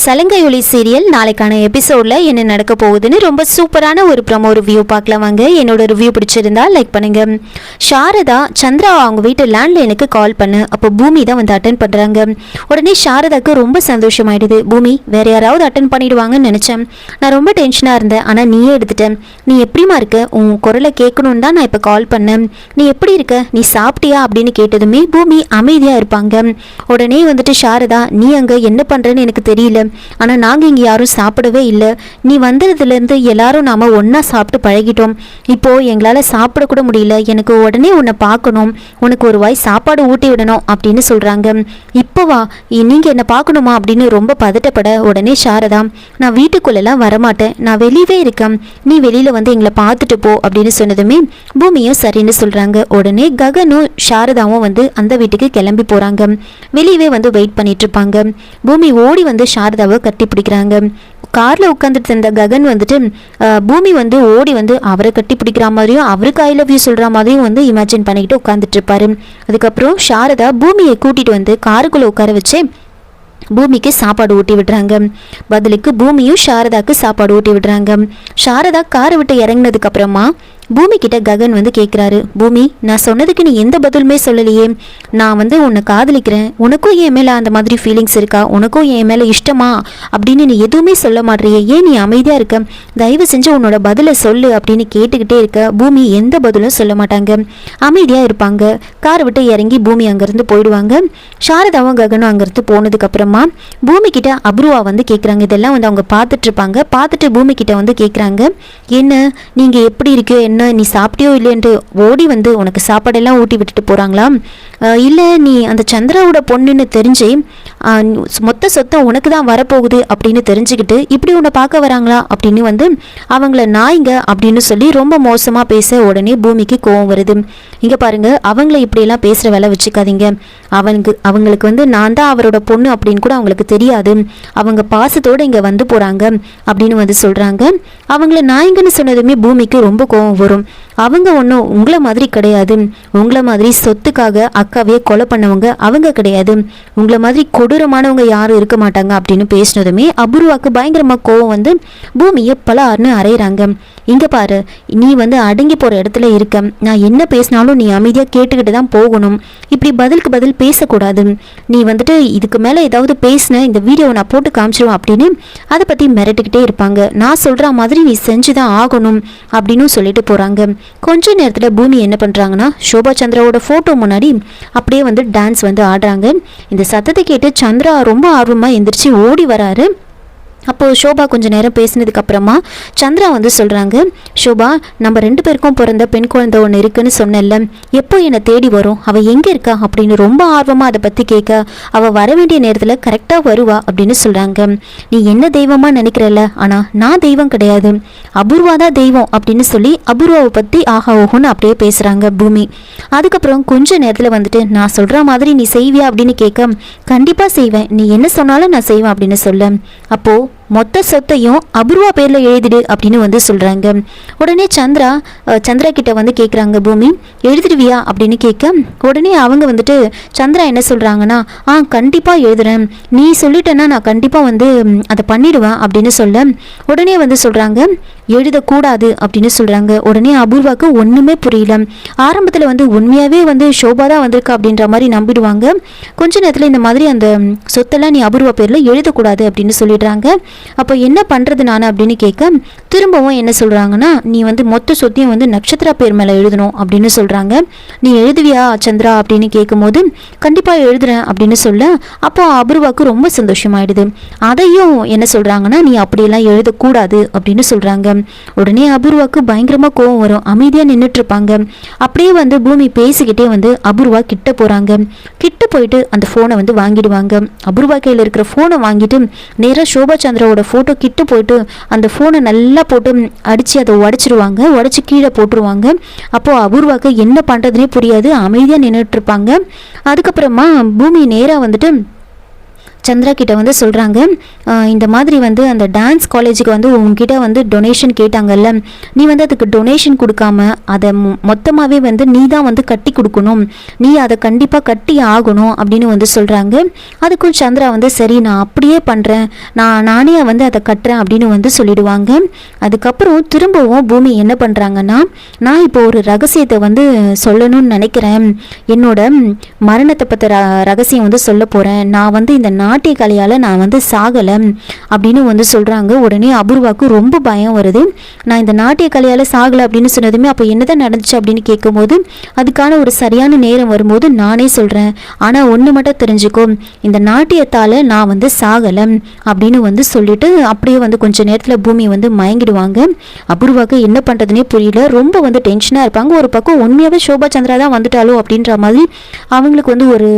Salangai Oli serial நாளைக்கான எபிசோட்ல என்ன நடக்க போகுதுன்னு ரொம்ப சூப்பரான ஒரு ப்ரோமோ ரிவ்யூ பார்க்கலாம் வாங்க. என்னோட ரிவ்யூ பிடிச்சிருந்தா லைக் பண்ணுங்க. சாரதா சந்திரா அவங்க வீட்டு லேண்ட்லைனுக்கு கால் பண்ணு. அப்போ பூமி தான் வந்து அட்டன் பண்றாங்க. உடனே சாரதாக்கு ரொம்ப சந்தோஷமாயிடுது. பூமி வேற யாராவது அட்டன் பண்ணிடுவாங்கன்னு நினைச்சேன். நான் ரொம்ப டென்ஷனா இருந்தேன், ஆனா நீயே எடுத்துட்டேன். நீ எப்படிமா இருக்க? உன் குரலை கேட்கணும்னு தான் நான் இப்போ கால் பண்ணேன். நீ எப்படி இருக்க? நீ சாப்பிட்டியா அப்படின்னு கேட்டதுமே பூமி அமைதியா இருப்பாங்க. உடனே வந்துட்டு சாரதா, நீ அங்க என்ன பண்றேன்னு எனக்கு தெரியல, ஆனால் நாங்கள் இங்கே யாரும் சாப்பிடவே இல்லை. நீ வந்ததுலேருந்து எல்லாரும் நாம் ஒன்றா சாப்பிட்டு பழகிட்டோம். இப்போது எங்களால் சாப்பிடக்கூட முடியல. எனக்கு உடனே உன்னை பார்க்கணும், உனக்கு ஒரு வாய் சாப்பாடு ஊட்டி விடணும் அப்படின்னு சொல்கிறாங்க. இப்போவா நீங்கள் என்னை பார்க்கணுமா அப்படின்னு ரொம்ப பதட்டப்பட உடனே சாரதா, நான் வீட்டுக்குள்ளெல்லாம் வரமாட்டேன், நான் வெளியவே இருக்கேன், நீ வெளியில் வந்து எங்களை பார்த்துட்டு போ அப்படின்னு சொன்னதுமே பூமியும் சரின்னு சொல்கிறாங்க. உடனே ககனும் சாரதாவும் வந்து அந்த வீட்டுக்கு கிளம்பி போகிறாங்க. வெளியவே வந்து வெயிட் பண்ணிட்டு இருப்பாங்க. பூமி ஓடி வந்து சாரதாவை கட்டி பிடிக்கிறாங்க. கார்ல உட்காந்துட்டு இருந்த ககன் வந்துட்டு பூமி வந்து ஓடி வந்து அவரை கட்டி பிடிக்கிற மாதிரியும் அவருக்கு ஐ லவ் யூ சொல்ற மாதிரியும் வந்து இமேஜின் பண்ணிக்கிட்டு உட்காந்துட்டு இருப்பாரு. அதுக்கப்புறம் சாரதா பூமியை கூட்டிட்டு வந்து காருக்குள்ள உட்கார வச்சு பூமிக்கு சாப்பாடு ஊட்டி விடுறாங்க. பதிலுக்கு பூமியும் சாரதாக்கு சாப்பாடு ஊட்டி விடுறாங்க. சாரதா காரை விட்டு இறங்கினதுக்கு அப்புறமா பூமி கிட்ட ககன் வந்து கேட்குறாரு, பூமி நான் சொன்னதுக்கு நீ எந்த பதிலுமே சொல்லலையே, நான் வந்து உன்னை காதலிக்கிறேன், உனக்கும் என் மேலே அந்த மாதிரி ஃபீலிங்ஸ் இருக்கா, உனக்கும் என் மேலே இஷ்டமா அப்படின்னு நீ எதுவுமே சொல்ல மாட்டேறியே, ஏன் நீ அமைதியாக இருக்க, தயவு செஞ்சு உன்னோட பதிலை சொல்லு அப்படின்னு கேட்டுக்கிட்டே இருக்க. பூமி எந்த பதிலும் சொல்ல மாட்டாங்க, அமைதியாக இருப்பாங்க. காரை விட்டு இறங்கி பூமி அங்கேருந்து போயிடுவாங்க. சாரதாவும் ககனும் அங்கேருந்து போனதுக்கப்புறமா பூமி கிட்ட அப்ருவா வந்து கேட்குறாங்க. இதெல்லாம் வந்து அவங்க பார்த்துட்டு இருப்பாங்க. பார்த்துட்டு பூமி கிட்ட வந்து கேட்குறாங்க, என்ன நீங்கள் எப்படி இருக்கியோ, என்ன நீ சாப்பிட்டியோ இல்லைன்ட்டு ஓடி வந்து உனக்கு சாப்பாடெல்லாம் ஊட்டி விட்டுட்டு போகிறாங்களா, இல்லை நீ அந்த சந்திராவோட பொண்ணுன்னு தெரிஞ்சு மொத்த சொத்தம் உனக்கு தான் வரப்போகுது அப்படின்னு தெரிஞ்சுக்கிட்டு இப்படி உன்னை பார்க்க வராங்களா அப்படின்னு வந்து அவங்கள நாய்ங்க அப்படின்னு சொல்லி ரொம்ப மோசமாக பேச உடனே பூமிக்கு கோவம் வருது. இங்கே பாருங்க, அவங்கள இப்படியெல்லாம் பேசுகிற வேலை வச்சுக்காதீங்க. அவங்களுக்கு வந்து நான் தான் அவரோட பொண்ணு அப்படின்னு கூட அவங்களுக்கு தெரியாது, அவங்க பாசத்தோடு இங்கே வந்து போகிறாங்க அப்படின்னு வந்து சொல்கிறாங்க. அவங்கள நாய்ங்கன்னு சொன்னதுமே பூமிக்கு ரொம்ப கோவம் வரும். அவங்க ஒன்றும் உங்களை மாதிரி கிடையாது, உங்களை மாதிரி சொத்துக்காக அக்காவையே கொலை பண்ணவங்க அவங்க கிடையாது, உங்களை மாதிரி கொடூரமானவங்க யாரும் இருக்க மாட்டாங்க அப்படின்னு பேசினதுமே அபூர்வாக்கு பயங்கரமாக கோவம் வந்து பூமியை பலார்னு அரைகிறாங்க. இங்கே பாரு, நீ வந்து அடங்கி போகிற இடத்துல இருக்க, நான் என்ன பேசினாலும் நீ அமைதியாக கேட்டுக்கிட்டு தான் போகணும், இப்படி பதிலுக்கு பதில் பேசக்கூடாது, நீ வந்துட்டு இதுக்கு மேலே ஏதாவது பேசின இந்த வீடியோவை நான் போட்டு காமிச்சிடுவேன் அப்படின்னு அதை பற்றி மிரட்டிக்கிட்டே இருப்பாங்க. நான் சொல்கிற மாதிரி நீ செஞ்சு தான் ஆகணும் அப்படின்னு சொல்லிட்டு போகிறாங்க. கொஞ்ச நேரத்தில் பூமி என்ன பண்ணுறாங்கன்னா சோபா சந்திராவோட ஃபோட்டோ முன்னாடி அப்படியே வந்து டான்ஸ் வந்து ஆடுறாங்க. இந்த சத்தத்தை கேட்டு சந்திரா ரொம்ப ஆர்வமாக எந்திரிச்சு ஓடி வராரு. அப்போது ஷோபா கொஞ்சம் நேரம் பேசினதுக்கு அப்புறமா சந்திரா வந்து சொல்கிறாங்க, ஷோபா நம்ம 2 பேருக்கும் பிறந்த பெண் குழந்தை ஒன்று இருக்குன்னு சொன்னல, எப்போ என்னை தேடி வரும், அவள் எங்கே இருக்கா அப்படின்னு ரொம்ப ஆர்வமாக அதை பற்றி கேட்க, அவள் வர வேண்டிய நேரத்தில் கரெக்டாக வருவா அப்படின்னு சொல்கிறாங்க. நீ என்ன தெய்வமாக நினைக்கிறல்ல, ஆனால் நான் தெய்வம் கிடையாது, அபூர்வா தான் தெய்வம் அப்படின்னு சொல்லி அபூர்வாவை பற்றி ஆஹா ஓஹோன்னு அப்படியே பேசுகிறாங்க பூமி. அதுக்கப்புறம் கொஞ்ச நேரத்தில் வந்துட்டு நான் சொல்கிற மாதிரி நீ செய்வியா அப்படின்னு கேட்க, கண்டிப்பாக செய்வேன், நீ என்ன சொன்னாலும் நான் செய்வேன் அப்படின்னு சொல்ல, அப்போது மொத்த சொத்தையும் அபூர்வா பேரில் எழுதிடு அப்படின்னு வந்து சொல்கிறாங்க. உடனே சந்திரா கிட்ட வந்து கேட்குறாங்க, பூமி எழுதிடுவியா அப்படின்னு கேட்க, உடனே அவங்க வந்துட்டு சந்திரா என்ன சொல்கிறாங்கன்னா, கண்டிப்பாக எழுதுறேன், நீ சொல்லிட்டேன்னா நான் கண்டிப்பாக வந்து அதை பண்ணிடுவேன் அப்படின்னு சொல்ல, உடனே வந்து சொல்கிறாங்க எழுதக்கூடாது அப்படின்னு சொல்கிறாங்க. உடனே அபூர்வாக்கு ஒன்றுமே புரியல. ஆரம்பத்தில் வந்து உண்மையாகவே வந்து ஷோபா தான் வந்திருக்கா அப்படின்ற மாதிரி நம்பிடுவாங்க. கொஞ்ச நேரத்தில் இந்த மாதிரி அந்த சொத்தெல்லாம் நீ அபூர்வா பேரில் எழுதக்கூடாது அப்படின்னு சொல்லிடுறாங்க. அப்போ என்ன பண்ணுறது நான் அப்படின்னு கேட்க, திரும்பவும் என்ன சொல்கிறாங்கன்னா, நீ வந்து மொத்த சொத்தையும் வந்து நட்சத்திரா பேர் மேலே எழுதணும் அப்படின்னு சொல்கிறாங்க. நீ எழுதுவியா சந்திரா அப்படின்னு கேட்கும்போது கண்டிப்பாக எழுதுறேன் அப்படின்னு சொல்ல, அப்போ அபூர்வாக்கு ரொம்ப சந்தோஷமாயிடுது. அதையும் என்ன சொல்கிறாங்கன்னா, நீ அப்படியெல்லாம் எழுதக்கூடாது அப்படின்னு சொல்கிறாங்க. உடனே அபூர்வாக்கு பயங்கரமாக கோவம் வரும். அமைதியாக நின்றுட்டு இருப்பாங்க. அப்படியே வந்து பூமி பேசிக்கிட்டே வந்து அபூர்வா கிட்ட போகிறாங்க. கிட்ட போயிட்டு அந்த ஃபோனை வந்து வாங்கிடுவாங்க. அபூர்வா கையில் இருக்கிற ஃபோனை வாங்கிட்டு நேராக சோபா சந்திராவோட ஃபோட்டோ கிட்ட போயிட்டு அந்த ஃபோனை நல்லா போட்டு அடித்து அதை உடச்சிருவாங்க. உடச்சி கீழே போட்டுருவாங்க. அப்போது அபூர்வாக்கு என்ன பண்ணுறதுனே புரியாது, அமைதியாக நின்றுட்டு இருப்பாங்க. அதுக்கப்புறமா பூமி நேராக வந்துட்டு சந்திரா கிட்ட வந்து சொல்கிறாங்க, இந்த மாதிரி வந்து அந்த டான்ஸ் காலேஜுக்கு வந்து உங்ககிட்ட வந்து டொனேஷன் கேட்டாங்கல்ல, நீ வந்து அதுக்கு டொனேஷன் கொடுக்காம அதை மொத்தமாகவே வந்து நீ தான் வந்து கட்டி கொடுக்கணும், நீ அதை கண்டிப்பாக கட்டி ஆகணும் அப்படின்னு வந்து சொல்கிறாங்க. அதுக்கும் சந்திரா வந்து சரி நான் அப்படியே பண்ணுறேன், நானே வந்து அதை கட்டுறேன் அப்படின்னு வந்து சொல்லிடுவாங்க. அதுக்கப்புறம் திரும்பவும் பூமி என்ன பண்ணுறாங்கன்னா, நான் இப்போ ஒரு ரகசியத்தை வந்து சொல்லணும்னு நினைக்கிறேன், என்னோட மரணத்தை பற்றி ரகசியம் வந்து சொல்ல போகிறேன், நான் வந்து இந்த நாட்டிய கலையால் நான் வந்து சாகலை அப்படின்னு வந்து சொல்கிறாங்க. உடனே அபூர்வாவுக்கு ரொம்ப பயம் வருது. நான் இந்த நாட்டிய கலையால் சாகலை அப்படின்னு சொன்னதுமே அப்போ என்னதான் நடந்துச்சு அப்படின்னு கேட்கும்போது, அதுக்கான ஒரு சரியான நேரம் வரும்போது நானே சொல்கிறேன், ஆனால் ஒன்று மட்டும் தெரிஞ்சுக்கோ, இந்த நாட்டியத்தால் நான் வந்து சாகலை அப்படின்னு வந்து சொல்லிட்டு அப்படியே வந்து கொஞ்ச நேரத்தில் பூமி வந்து மயங்கிடுவாங்க. அபூர்வாவுக்கு என்ன பண்ணுறதுனே புரியல, ரொம்ப வந்து டென்ஷனாக இருப்பாங்க. ஒரு பக்கம் உண்மையாகவே சோபா சந்திரா தான் வந்துட்டாலோ அப்படின்ற மாதிரி அவங்களுக்கு வந்து ஒரு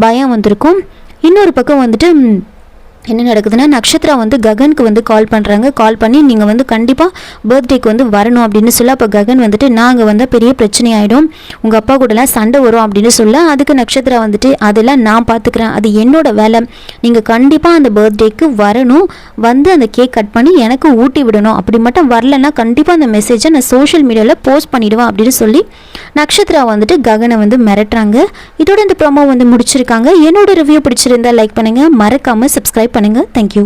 பயம் வந்திருக்கும். இன்னொரு பக்கம் வந்துட்டு என்ன நடக்குதுன்னா, நக்ஷத்ரா வந்து ககனுக்கு வந்து கால் பண்ணுறாங்க. கால் பண்ணி நீங்கள் வந்து கண்டிப்பாக பர்த்டேக்கு வந்து வரணும் அப்படின்னு சொல்ல, அப்போ ககன் வந்துட்டு நாங்கள் வந்து பெரிய பிரச்சனை ஆகிடும், உங்கள் அப்பா கூடலாம் சண்டை வரும் அப்படின்னு சொல்ல, அதுக்கு நக்ஷத்ரா வந்துட்டு அதெல்லாம் நான் பார்த்துக்கிறேன், அது என்னோட வேலை, நீங்கள் கண்டிப்பாக அந்த பர்த்டேக்கு வரணும், வந்து அந்த கேக் கட் பண்ணி எனக்கு ஊட்டி விடணும், அப்படி மட்டும் வரலன்னா கண்டிப்பாக அந்த மெசேஜை நான் சோஷியல் மீடியாவில் போஸ்ட் பண்ணிவிடுவேன் அப்படின்னு சொல்லி நக்ஷத்ரா வந்துட்டு ககனை வந்து மிரட்டுறாங்க. இதோட இந்த ப்ரோமோ வந்து முடிச்சிருக்காங்க. என்னோட ரிவ்யூ பிடிச்சிருந்தா லைக் பண்ணுங்கள், மறக்காமல் சப்ஸ்கிரைப் பண்ணுங்கள். தேங்க்யூ.